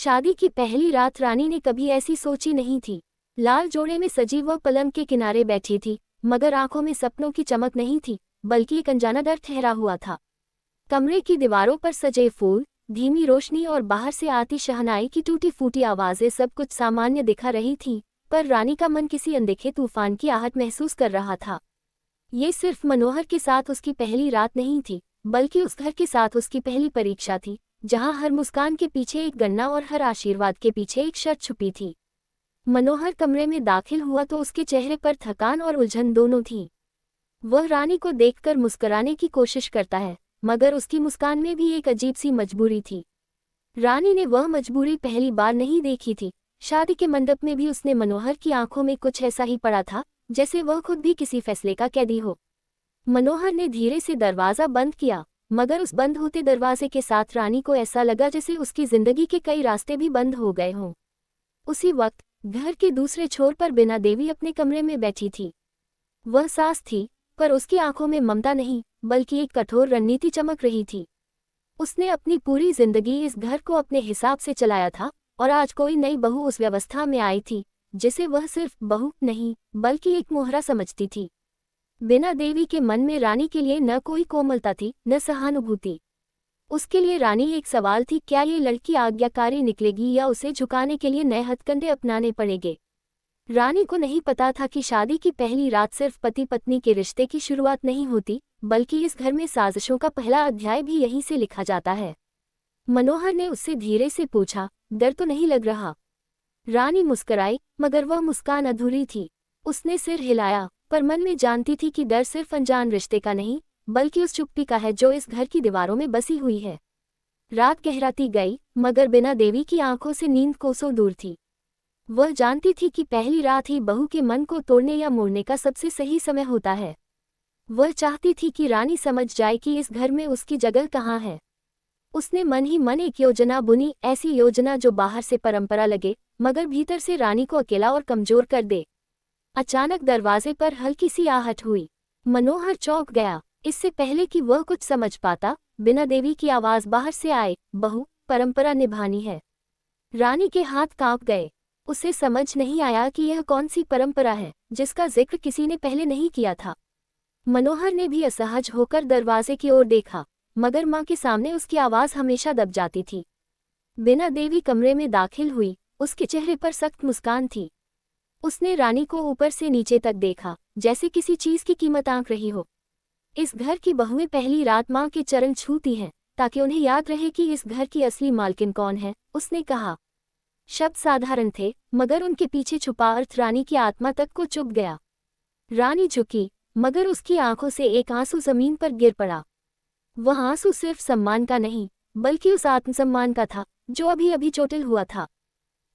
शादी की पहली रात रानी ने कभी ऐसी सोची नहीं थी। लाल जोड़े में सजी वह पलंग के किनारे बैठी थी, मगर आंखों में सपनों की चमक नहीं थी, बल्कि एक अनजाना डर ठहरा हुआ था। कमरे की दीवारों पर सजे फूल, धीमी रोशनी और बाहर से आती शहनाई की टूटी फूटी आवाजें सब कुछ सामान्य दिखा रही थीं, पर रानी का मन किसी अनदेखे तूफान की आहट महसूस कर रहा था। ये सिर्फ मनोहर के साथ उसकी पहली रात नहीं थी, बल्कि उस घर के साथ उसकी पहली परीक्षा थी, जहां हर मुस्कान के पीछे एक गन्ना और हर आशीर्वाद के पीछे एक शर्त छुपी थी। मनोहर कमरे में दाखिल हुआ तो उसके चेहरे पर थकान और उलझन दोनों थी। वह रानी को देखकर मुस्कुराने की कोशिश करता है, मगर उसकी मुस्कान में भी एक अजीब सी मजबूरी थी। रानी ने वह मजबूरी पहली बार नहीं देखी थी। शादी के मंडप में भी उसने मनोहर की आंखों में कुछ ऐसा ही पड़ा था, जैसे वह खुद भी किसी फैसले का कैदी हो। मनोहर ने धीरे से दरवाजा बंद किया, मगर उस बंद होते दरवाजे के साथ रानी को ऐसा लगा जैसे उसकी जिंदगी के कई रास्ते भी बंद हो गए हों। उसी वक्त घर के दूसरे छोर पर बीना देवी अपने कमरे में बैठी थी। वह सास थी, पर उसकी आंखों में ममता नहीं, बल्कि एक कठोर रणनीति चमक रही थी। उसने अपनी पूरी जिंदगी इस घर को अपने हिसाब से चलाया था, और आज कोई नई बहू उस व्यवस्था में आई थी जिसे वह सिर्फ बहू नहीं, बल्कि एक मोहरा समझती थी। बीना देवी के मन में रानी के लिए न कोई कोमलता थी, न सहानुभूति। उसके लिए रानी एक सवाल थी, क्या ये लड़की आज्ञाकारी निकलेगी या उसे झुकाने के लिए नए हथकंडे अपनाने पड़ेंगे। रानी को नहीं पता था कि शादी की पहली रात सिर्फ पति पत्नी के रिश्ते की शुरुआत नहीं होती, बल्कि इस घर में साजिशों का पहला अध्याय भी यहीं से लिखा जाता है। मनोहर ने उससे धीरे से पूछा, डर तो नहीं लग रहा? रानी मुस्कुराई, मगर वह मुस्कान अधूरी थी। उसने सिर हिलाया, पर मन में जानती थी कि डर सिर्फ अनजान रिश्ते का नहीं, बल्कि उस चुप्पी का है जो इस घर की दीवारों में बसी हुई है। रात गहराती गई, मगर बीना देवी की आंखों से नींद कोसों दूर थी। वह जानती थी कि पहली रात ही बहू के मन को तोड़ने या मोड़ने का सबसे सही समय होता है। वह चाहती थी कि रानी समझ जाए कि इस घर में उसकी जगह कहाँ है। उसने मन ही मन एक योजना बुनी, ऐसी योजना जो बाहर से परंपरा लगे, मगर भीतर से रानी को अकेला और कमजोर कर दे। अचानक दरवाजे पर हल्की सी आहट हुई। मनोहर चौंक गया। इससे पहले कि वह कुछ समझ पाता, बीना देवी की आवाज बाहर से आए, बहू, परंपरा निभानी है। रानी के हाथ कांप गए। उसे समझ नहीं आया कि यह कौन सी परंपरा है जिसका जिक्र किसी ने पहले नहीं किया था। मनोहर ने भी असहज होकर दरवाजे की ओर देखा, मगर मां के सामने उसकी आवाज हमेशा दब जाती थी। बीना देवी कमरे में दाखिल हुई। उसके चेहरे पर सख्त मुस्कान थी। उसने रानी को ऊपर से नीचे तक देखा, जैसे किसी चीज की कीमत आंक रही हो। इस घर की बहुएं पहली रात मां के चरण छूती हैं, ताकि उन्हें याद रहे कि इस घर की असली मालकिन कौन है, उसने कहा। शब्द साधारण थे, मगर उनके पीछे छुपा अर्थ रानी की आत्मा तक को चुभ गया। रानी झुकी, मगर उसकी आंखों से एक आंसू जमीन पर गिर पड़ा। वह आंसू सिर्फ सम्मान का नहीं, बल्कि उस आत्मसम्मान का था जो अभी अभी चोटिल हुआ था।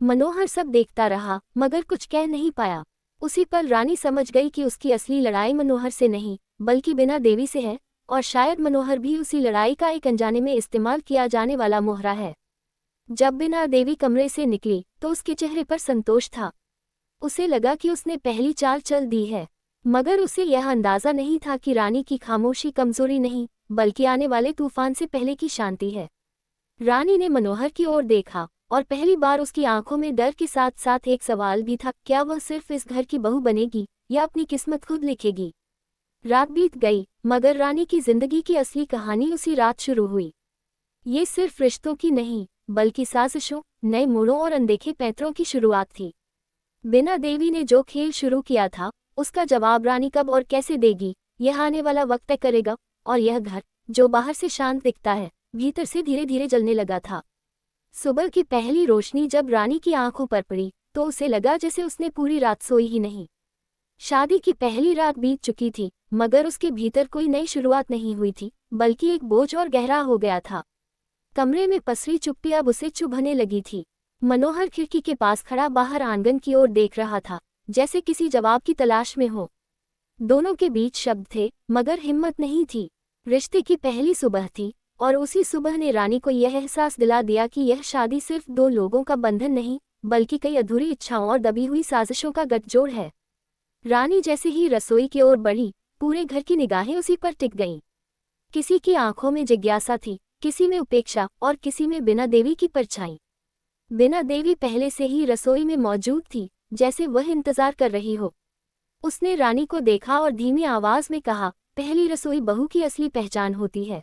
मनोहर सब देखता रहा, मगर कुछ कह नहीं पाया। उसी पल रानी समझ गई कि उसकी असली लड़ाई मनोहर से नहीं, बल्कि बीना देवी से है, और शायद मनोहर भी उसी लड़ाई का एक अनजाने में इस्तेमाल किया जाने वाला मोहरा है। जब बीना देवी कमरे से निकली तो उसके चेहरे पर संतोष था। उसे लगा कि उसने पहली चाल चल दी है, मगर उसे यह अंदाजा नहीं था कि रानी की खामोशी कमजोरी नहीं, बल्कि आने वाले तूफान से पहले की शांति है। रानी ने मनोहर की ओर देखा, और पहली बार उसकी आंखों में डर के साथ साथ एक सवाल भी था, क्या वह सिर्फ इस घर की बहू बनेगी या अपनी किस्मत खुद लिखेगी। रात बीत गई, मगर रानी की जिंदगी की असली कहानी उसी रात शुरू हुई। ये सिर्फ रिश्तों की नहीं, बल्कि साजिशों, नए मोड़ों और अनदेखे पैंतरों की शुरुआत थी। बीना देवी ने जो खेल शुरू किया था, उसका जवाब रानी कब और कैसे देगी, यह आने वाला वक्त तय करेगा। और यह घर, जो बाहर से शांत दिखता है, भीतर से धीरे धीरे जलने लगा था। सुबह की पहली रोशनी जब रानी की आंखों पर पड़ी, तो उसे लगा जैसे उसने पूरी रात सोई ही नहीं। शादी की पहली रात बीत चुकी थी, मगर उसके भीतर कोई नई शुरुआत नहीं हुई थी, बल्कि एक बोझ और गहरा हो गया था। कमरे में पसरी चुप्पी अब उसे चुभने लगी थी। मनोहर खिड़की के पास खड़ा बाहर आंगन की ओर देख रहा था, जैसे किसी जवाब की तलाश में हो। दोनों के बीच शब्द थे, मगर हिम्मत नहीं थी। रिश्ते की पहली सुबह थी, और उसी सुबह ने रानी को यह एहसास दिला दिया कि यह शादी सिर्फ दो लोगों का बंधन नहीं, बल्कि कई अधूरी इच्छाओं और दबी हुई साजिशों का गठजोड़ है। रानी जैसे ही रसोई की ओर बढ़ी, पूरे घर की निगाहें उसी पर टिक गईं। किसी की आंखों में जिज्ञासा थी, किसी में उपेक्षा और किसी में बीना देवी की परछाई। बिना देवी पहले से ही रसोई में मौजूद थी, जैसे वह इंतजार कर रही हो। उसने रानी को देखा और धीमी आवाज में कहा, पहली रसोई बहू की असली पहचान होती है।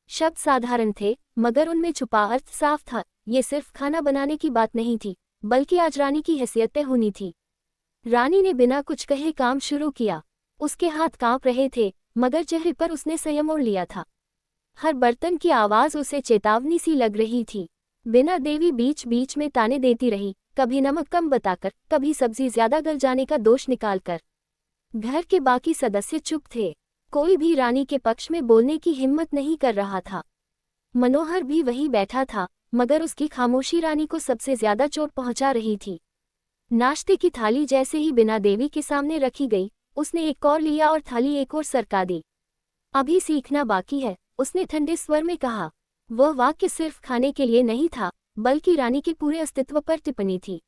शब्द साधारण थे, मगर उनमें छुपा अर्थ साफ था। ये सिर्फ खाना बनाने की बात नहीं थी, बल्कि आज रानी की हैसियत तय होनी थी। रानी ने बिना कुछ कहे काम शुरू किया। उसके हाथ कांप रहे थे, मगर चेहरे पर उसने संयम ओढ़ लिया था। हर बर्तन की आवाज उसे चेतावनी सी लग रही थी। बिना देवी बीच बीच में ताने देती रही, कभी नमक कम बताकर, कभी सब्जी ज्यादा गल जाने का दोष निकालकर। घर के बाकी सदस्य चुप थे, कोई भी रानी के पक्ष में बोलने की हिम्मत नहीं कर रहा था। मनोहर भी वहीं बैठा था, मगर उसकी खामोशी रानी को सबसे ज्यादा चोट पहुंचा रही थी। नाश्ते की थाली जैसे ही बिना देवी के सामने रखी गई, उसने एक और लिया और थाली एक और सरका दी। अभी सीखना बाकी है, उसने ठंडे स्वर में कहा। वह वाक्य सिर्फ खाने के लिए नहीं था, बल्कि रानी के पूरे अस्तित्व पर टिप्पणी थी।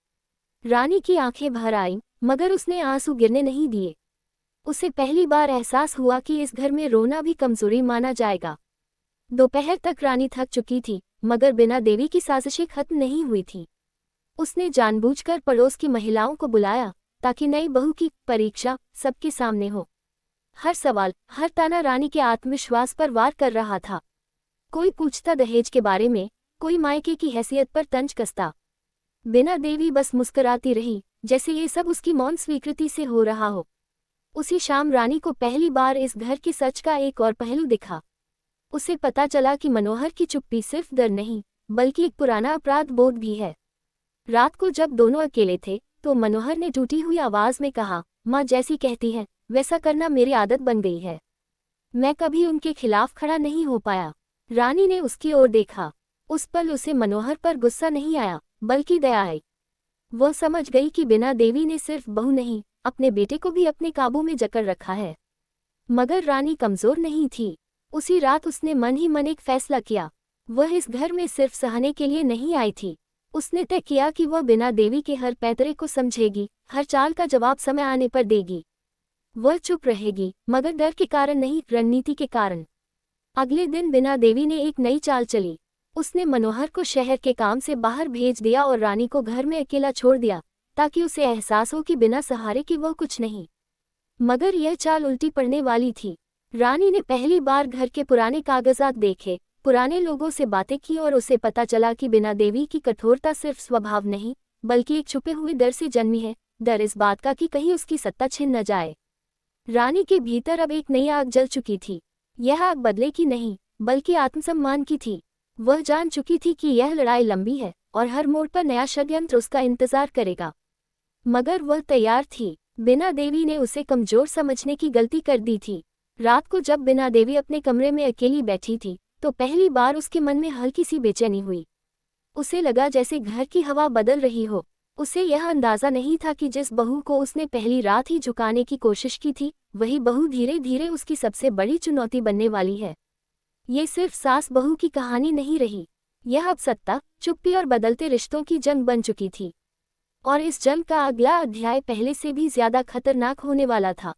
रानी की आंखें भर आईं, मगर उसने आंसू गिरने नहीं दिए। उसे पहली बार एहसास हुआ कि इस घर में रोना भी कमजोरी माना जाएगा। दोपहर तक रानी थक चुकी थी, मगर बिना देवी की साजिशें खत्म नहीं हुई थी। उसने जानबूझकर पड़ोस की महिलाओं को बुलाया, ताकि नई बहू की परीक्षा सबके सामने हो। हर सवाल, हर ताना रानी के आत्मविश्वास पर वार कर रहा था। कोई पूछता दहेज के बारे में, कोई मायके की हैसियत पर तंज कसता। बिना देवी बस मुस्कुराती रही, जैसे ये सब उसकी मौन स्वीकृति से हो रहा हो। उसी शाम रानी को पहली बार इस घर के सच का एक और पहलू दिखा। उसे पता चला कि मनोहर की चुप्पी सिर्फ डर नहीं, बल्कि एक पुराना अपराध बोध भी है। रात को जब दोनों अकेले थे, तो मनोहर ने टूटी हुई आवाज में कहा, माँ जैसी कहती है वैसा करना मेरी आदत बन गई है। मैं कभी उनके खिलाफ खड़ा नहीं हो पाया। रानी ने उसकी ओर देखा। उस पल उसे मनोहर पर गुस्सा नहीं आया, बल्कि दया आई। वह समझ गई कि बिना देवी ने सिर्फ बहू नहीं, अपने बेटे को भी अपने काबू में जकड़ रखा है। मगर रानी कमजोर नहीं थी। उसी रात उसने मन ही मन एक फैसला किया। वह इस घर में सिर्फ सहने के लिए नहीं आई थी। उसने तय किया कि वह बिना देवी के हर पैतरे को समझेगी, हर चाल का जवाब समय आने पर देगी। वह चुप रहेगी, मगर डर के कारण नहीं, रणनीति के कारण। अगले दिन बिना देवी ने एक नई चाल चली। उसने मनोहर को शहर के काम से बाहर भेज दिया और रानी को घर में अकेला छोड़ दिया, ताकि उसे एहसास हो कि बिना सहारे के वह कुछ नहीं। मगर यह चाल उल्टी पड़ने वाली थी। रानी ने पहली बार घर के पुराने कागजात देखे, पुराने लोगों से बातें की और उसे पता चला कि बिना देवी की कठोरता सिर्फ स्वभाव नहीं, बल्कि एक छुपे हुए डर से जन्मी है। डर इस बात का कि कहीं उसकी सत्ता छिन न जाए। रानी के भीतर अब एक नई आग जल चुकी थी। यह आग बदले की नहीं, बल्कि आत्मसम्मान की थी। वह जान चुकी थी कि यह लड़ाई लंबी है और हर मोड़ पर नया षड्यंत्र उसका इंतजार करेगा। मगर वह तैयार थी। बिना देवी ने उसे कमजोर समझने की गलती कर दी थी। रात को जब बिना देवी अपने कमरे में अकेली बैठी थी, तो पहली बार उसके मन में हल्की सी बेचैनी हुई। उसे लगा जैसे घर की हवा बदल रही हो। उसे यह अंदाजा नहीं था कि जिस बहू को उसने पहली रात ही झुकाने की कोशिश की थी, वही बहू धीरे धीरे उसकी सबसे बड़ी चुनौती बनने वाली है। ये सिर्फ सास बहू की कहानी नहीं रही, यह अब सत्ता, चुप्पी और बदलते रिश्तों की जंग बन चुकी थी। और इस जंग का अगला अध्याय पहले से भी ज्यादा खतरनाक होने वाला था।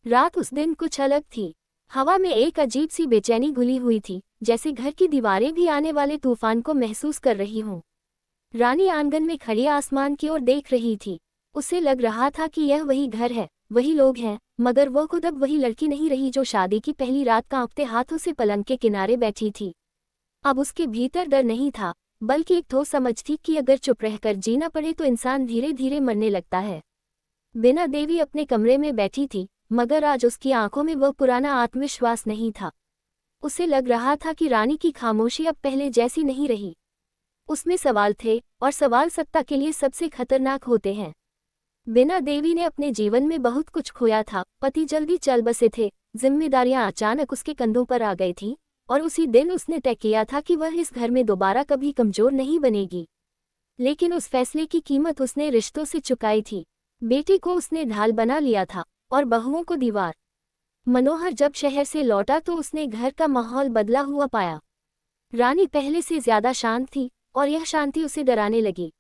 रात उस दिन कुछ अलग थी। हवा में एक अजीब सी बेचैनी घुली हुई थी, जैसे घर की दीवारें भी आने वाले तूफान को महसूस कर रही हों। रानी आंगन में खड़ी आसमान की ओर देख रही थी। उसे लग रहा था कि यह वही घर है, वही लोग हैं, मगर वह खुद अब वही लड़की नहीं रही जो शादी की पहली रात कांपते हाथों से पलंग के किनारे बैठी थी। अब उसके भीतर डर नहीं था, बल्कि एक ठोस समझ थी कि अगर चुप रहकर जीना पड़े तो इंसान धीरे धीरे मरने लगता है। बिना देवी अपने कमरे में बैठी थी, मगर आज उसकी आंखों में वह पुराना आत्मविश्वास नहीं था। उसे लग रहा था कि रानी की खामोशी अब पहले जैसी नहीं रही। उसमें सवाल थे, और सवाल सत्ता के लिए सबसे खतरनाक होते हैं। बिना देवी ने अपने जीवन में बहुत कुछ खोया था। पति जल्दी चल बसे थे, जिम्मेदारियां अचानक उसके कंधों पर आ गई थीं, और उसी दिन उसने तय किया था कि वह इस घर में दोबारा कभी कमजोर नहीं बनेगी। लेकिन उस फैसले की कीमत उसने रिश्तों से चुकाई थी। बेटी को उसने ढाल बना लिया था, और बहुओं को दीवार। मनोहर जब शहर से लौटा तो उसने घर का माहौल बदला हुआ पाया। रानी पहले से ज्यादा शांत थी, और यह शांति उसे डराने लगी।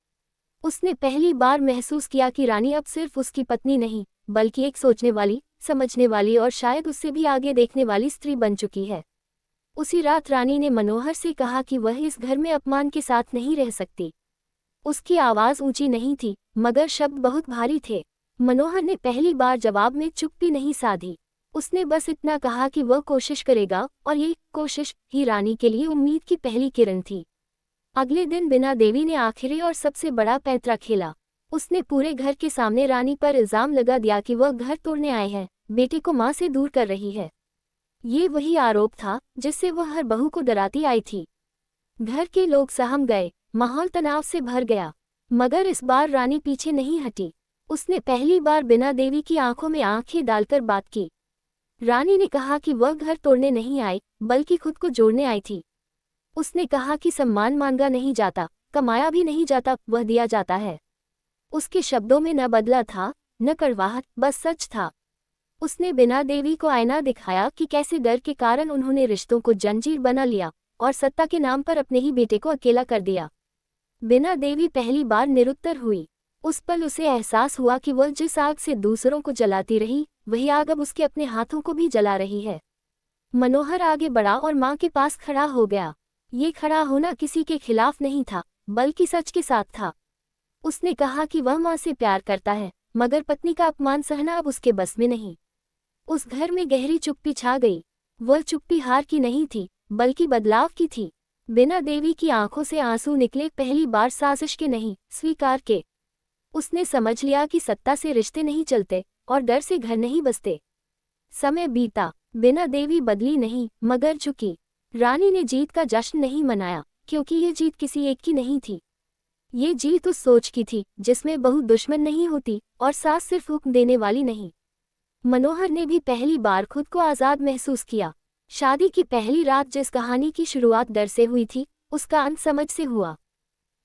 उसने पहली बार महसूस किया कि रानी अब सिर्फ उसकी पत्नी नहीं, बल्कि एक सोचने वाली, समझने वाली और शायद उससे भी आगे देखने वाली स्त्री बन चुकी है। उसी रात रानी ने मनोहर से कहा कि वह इस घर में अपमान के साथ नहीं रह सकती। उसकी आवाज़ ऊंची नहीं थी, मगर शब्द बहुत भारी थे। मनोहर ने पहली बार जवाब में चुप्पी नहीं साधी। उसने बस इतना कहा कि वह कोशिश करेगा, और ये कोशिश ही रानी के लिए उम्मीद की पहली किरण थी। अगले दिन बीना देवी ने आखिरी और सबसे बड़ा पैंतरा खेला। उसने पूरे घर के सामने रानी पर इल्जाम लगा दिया कि वह घर तोड़ने आए हैं, बेटे को मां से दूर कर रही है। ये वही आरोप था जिससे वह हर बहू को डराती आई थी। घर के लोग सहम गए, माहौल तनाव से भर गया। मगर इस बार रानी पीछे नहीं हटी। उसने पहली बार बीना देवी की आंखों में आंखें डालकर बात की। रानी ने कहा कि वह घर तोड़ने नहीं आई, बल्कि खुद को जोड़ने आई थी। उसने कहा कि सम्मान मांगा नहीं जाता, कमाया भी नहीं जाता, वह दिया जाता है। उसके शब्दों में न बदला था, न कड़वाहट, बस सच था। उसने बीना देवी को आईना दिखाया कि कैसे डर के कारण उन्होंने रिश्तों को जंजीर बना लिया और सत्ता के नाम पर अपने ही बेटे को अकेला कर दिया। बीना देवी पहली बार निरुत्तर हुई। उस पल उसे एहसास हुआ कि वह जिस आग से दूसरों को जलाती रही, वही आग अब उसके अपने हाथों को भी जला रही है। मनोहर आगे बढ़ा और मां के पास खड़ा हो गया। ये खड़ा होना किसी के खिलाफ नहीं था, बल्कि सच के साथ था। उसने कहा कि वह मां से प्यार करता है, मगर पत्नी का अपमान सहना अब उसके बस में नहीं। उस घर में गहरी चुप्पी छा गई। वह चुप्पी हार की नहीं थी, बल्कि बदलाव की थी। बीना देवी की आंखों से आंसू निकले, पहली बार साजिश के नहीं, स्वीकार के। उसने समझ लिया कि सत्ता से रिश्ते नहीं चलते और डर से घर नहीं बसते। समय बीता, बीना देवी बदली नहीं, मगर झुकी। रानी ने जीत का जश्न नहीं मनाया, क्योंकि ये जीत किसी एक की नहीं थी। ये जीत उस सोच की थी जिसमें बहू दुश्मन नहीं होती और सास सिर्फ हुक्म देने वाली नहीं। मनोहर ने भी पहली बार खुद को आज़ाद महसूस किया। शादी की पहली रात जिस कहानी की शुरुआत डर से हुई थी, उसका अंत समझ से हुआ।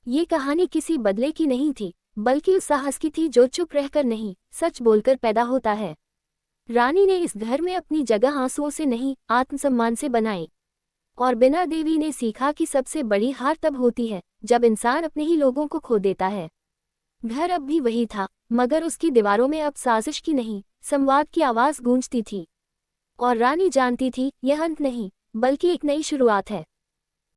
ये कहानी किसी बदले की नहीं थी, बल्कि उस साहस की थी जो चुप रहकर नहीं, सच बोलकर पैदा होता है। रानी ने इस घर में अपनी जगह आंसुओं से नहीं, आत्मसम्मान से बनाई। और बीना देवी ने सीखा कि सबसे बड़ी हार तब होती है जब इंसान अपने ही लोगों को खो देता है। घर अब भी वही था, मगर उसकी दीवारों में अब साजिश की नहीं, संवाद की आवाज़ गूंजती थी। और रानी जानती थी, यह अंत नहीं, बल्कि एक नई शुरुआत है।